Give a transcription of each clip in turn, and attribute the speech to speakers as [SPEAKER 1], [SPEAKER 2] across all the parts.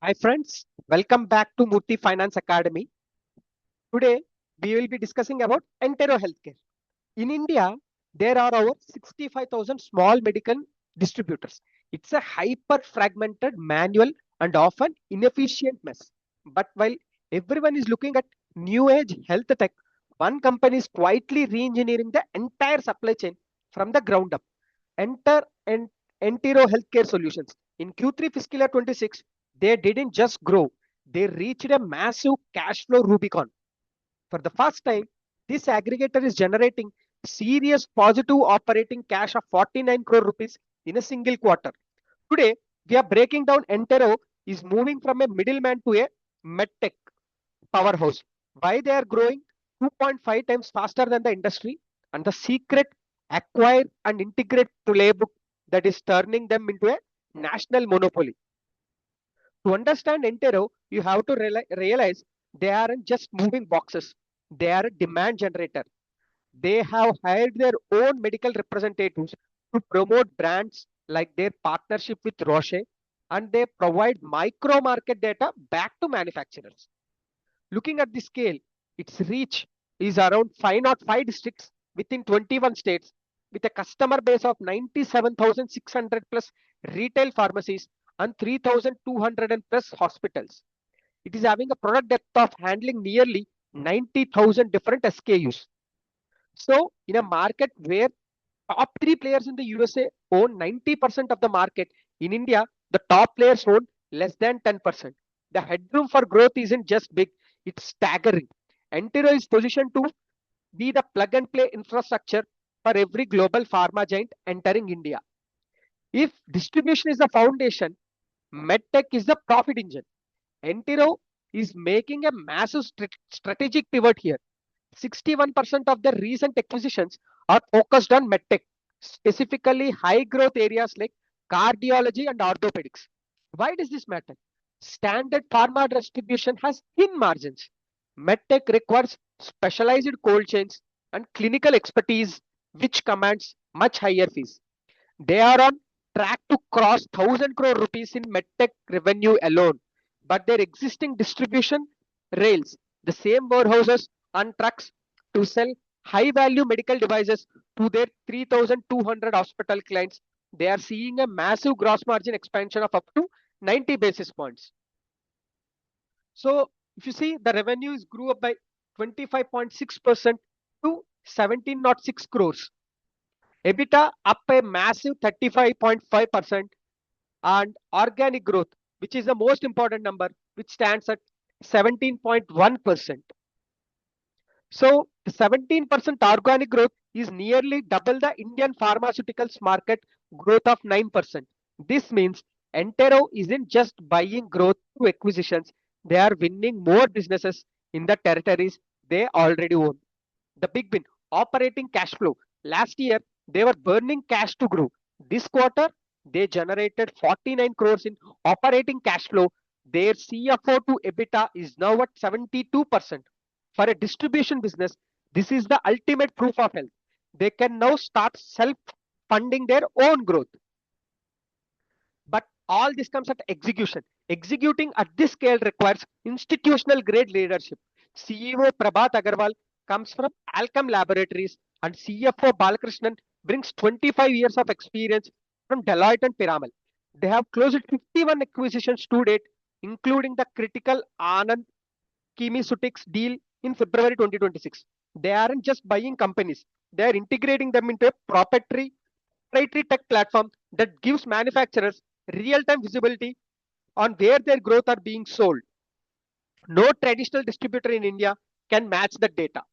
[SPEAKER 1] Hi friends, welcome back to Murthy Finance Academy. Today we will be discussing about Entero Healthcare. In India, there are over 65,000 small medical distributors. It's a hyper fragmented, manual, and often inefficient mess. But while everyone is looking at new age health tech, one company is quietly re-engineering the entire supply chain from the ground up. Enter and Entero Healthcare Solutions. In Q3 fiscal year 26, they didn't just grow, they reached a massive cash flow Rubicon. For the first time, this aggregator is generating serious positive operating cash of 49 crore rupees in a single quarter. Today, we are breaking down Entero is moving from a middleman to a medtech powerhouse. Why they are growing 2.5 times faster than the industry, and the secret acquire and integrate playbook that is turning them into a national monopoly. To understand Entero, you have to realize they aren't just moving boxes, they are a demand generator. They have hired their own medical representatives to promote brands like their partnership with Roche, and they provide micro market data back to manufacturers. Looking at the scale, its reach is around 505 districts within 21 states with a customer base of 97,600 plus retail pharmacies and 3,200 plus hospitals. It is having a product depth of handling nearly 90,000 different SKUs. So, in a market where top three players in the USA own 90% of the market, in India, the top players own less than 10%. The headroom for growth isn't just big, it's staggering. Entero is positioned to be the plug and play infrastructure for every global pharma giant entering India. If distribution is the foundation, MedTech is the profit engine. Entero is making a massive strategic pivot here. 61% of the recent acquisitions are focused on medtech, specifically high growth areas like cardiology and orthopedics. Why does this matter? Standard pharma distribution has thin margins. Medtech requires specialized cold chains and clinical expertise, which commands much higher fees. They are on track to cross 1,000 crore rupees in medtech revenue alone, but their existing distribution rails, the same warehouses and trucks to sell high value medical devices to their 3,200 hospital clients. They are seeing a massive gross margin expansion of up to 90 basis points. So, if you see, the revenues grew up by 25.6% to 1706 crores. EBITDA up a massive 35.5%, and organic growth, which is the most important number, which stands at 17.1%. So, the 17% organic growth is nearly double the Indian pharmaceuticals market growth of 9%. This means Entero isn't just buying growth through acquisitions, they are winning more businesses in the territories they already own. The big win, operating cash flow. Last year, they were burning cash to grow. This quarter, they generated 49 crores in operating cash flow. Their CFO to EBITDA is now at 72%. For a distribution business, this is the ultimate proof of health. They can now start self funding their own growth. But all this comes at execution. Executing at this scale requires institutional grade leadership. CEO Prabhat Agarwal comes from Alchem Laboratories, and CFO Balakrishnan brings 25 years of experience from Deloitte and Piramal. They have closed 51 acquisitions to date, including the critical Anand Chemiceuticals deal in February 2026. They aren't just buying companies, they are integrating them into a proprietary tech platform that gives manufacturers real-time visibility on where their growth are being sold. No traditional distributor in India can match the data.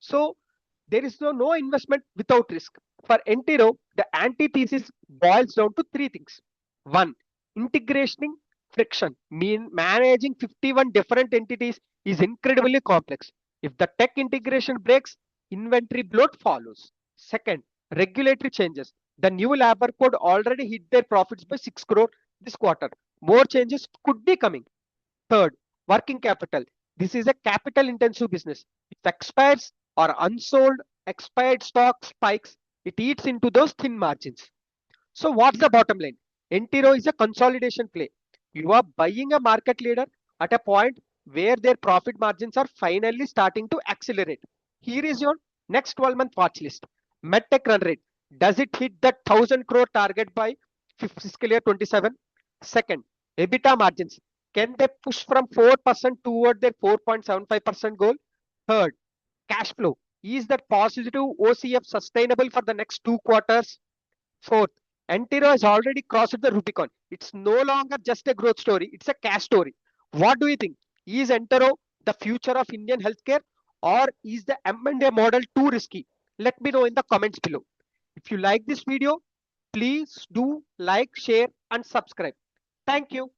[SPEAKER 1] So there is no investment without risk. For Entero, the antithesis boils down to three things. One, integration friction. Mean managing 51 different entities is incredibly complex. If the tech integration breaks, inventory bloat follows. Second, regulatory changes. The new labor code already hit their profits by 6 crore this quarter. More changes could be coming. Third, working capital. This is a capital intensive business. If expires or unsold expired stock spikes, it eats into those thin margins. So, what's the bottom line? Entero is a consolidation play. You are buying a market leader at a point where their profit margins are finally starting to accelerate. Here is your next 12-month watch list. MedTech run rate. Does it hit the 1,000 crore target by fiscal year 27? Second, EBITDA margins. Can they push from 4% toward their 4.75% goal? Third, cash flow. Is that positive OCF sustainable for the next 2 quarters? Fourth, Entero has already crossed the Rubicon. It's no longer just a growth story, it's a cash story. What do you think? Is Entero the future of Indian healthcare, or is the M&A model too risky? Let me know in the comments below. If you like this video, please do like, share and subscribe. Thank you.